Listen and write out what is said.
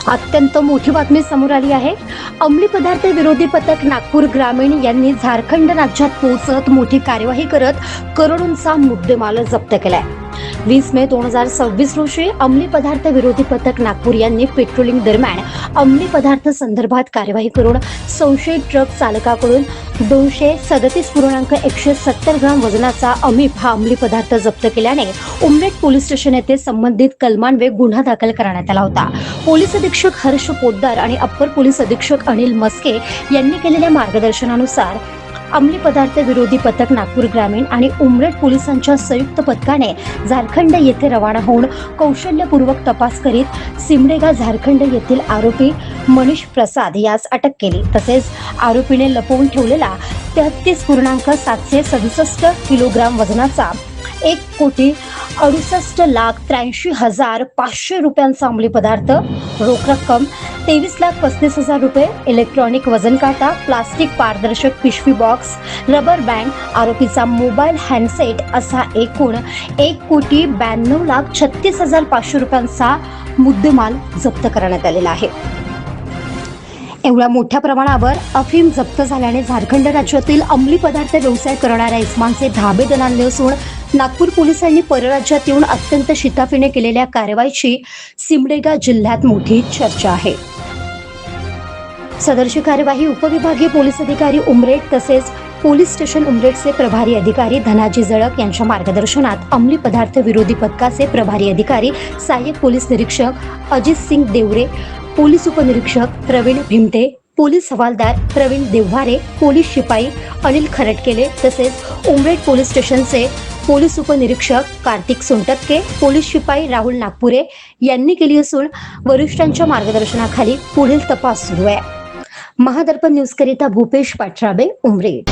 अत्यंत मोठी बातमी समोर आली आहे। अंमली पदार्थ विरोधी पथक नागपूर ग्रामीण यांनी झारखंड राज्यात पोहोचत मोठी कार्यवाही करत करोडोंचा मुद्देमाल जप्त केलाय। 20 मे 2026 रोजी अंमली पदार्थ विरोधी पथक नागपूर यांनी पेट्रोलिंग दरम्यान अंमली पदार्थ संदर्भात कार्यवाही करून संशयित ट्रक चालकाकडून 237.170 ग्राम वजनाचा अमिफ हा अंमली पदार्थ जप्त केल्याने उमरेड पोलीस स्टेशन येथे संबंधित कलमान्वये गुन्हा दाखल करण्यात आला होता। पोलीस अधीक्षक हर्ष पोद्दार आणि अप्पर पोलीस अधीक्षक अनिल मस्के यांनी केलेल्या मार्गदर्शनानुसार अंमली पदार्थ विरोधी पथक नागपूर ग्रामीण आणि उमरेड पोलिसांच्या संयुक्त पथकाने झारखंड येथे रवाना होऊन कौशल्यपूर्वक तपास करीत सिमडेगा झारखंड येथील आरोपी मनीष प्रसाद यास अटक केली। तसेच आरोपीने लपवून ठेवलेला 33.767 किलोग्राम वजनाचा 1,68,83,500 रुपयांचा अंमली पदार्थ, रोख रक्कम 23,35,000 रुपये, इलेक्ट्रॉनिक वजन काटा, प्लास्टिक पारदर्शक पिशवी बॉक्स, रबर बँड, आरोपीचा मोबाईल हँडसेट असा एकूण 1,92,36,500 रुपयांचा मुद्देमाल जप्त करण्यात आलेला आहे। एवढ्या मोठ्या प्रमाणावर अफीम जप्त झाल्याने झारखंड राज्यातील अंमली पदार्थ व्यवसाय करणाऱ्या इस्मांचे धाबे दणाणले असून नागपूर पोलिसांनी परराज्यात येऊन अत्यंत शिताफीने केलेल्या कारवाईची सिमडेगा जिल्ह्यात मोठी चर्चा आहे। सदरची कार्यवाही उपविभागीय पोलीस अधिकारी उमरेड तसेच पोलीस स्टेशन उमरेडचे प्रभारी अधिकारी धनाजी जळक यांच्या मार्गदर्शनात अंमली पदार्थ विरोधी पथकाचे प्रभारी अधिकारी सहाय्यक पोलीस निरीक्षक अजित सिंग देवरे, पोलीस उपनिरीक्षक प्रवीण भिमते, पोलीस हवालदार प्रवीण देवहारे, पोलीस शिपाई अनिल खरटकेले तसेच उमरेड पोलीस स्टेशनचे पोलीस उपनिरीक्षक कार्तिक सोनटक्के, पोलीस शिपाई राहुल नागपुरे यांनी केली असून वरिष्ठांच्या मार्गदर्शनाखाली पुढील तपास सुरू आहे। महादर्पण न्यूज करिता भूपेश पाठराबे, उमरेड।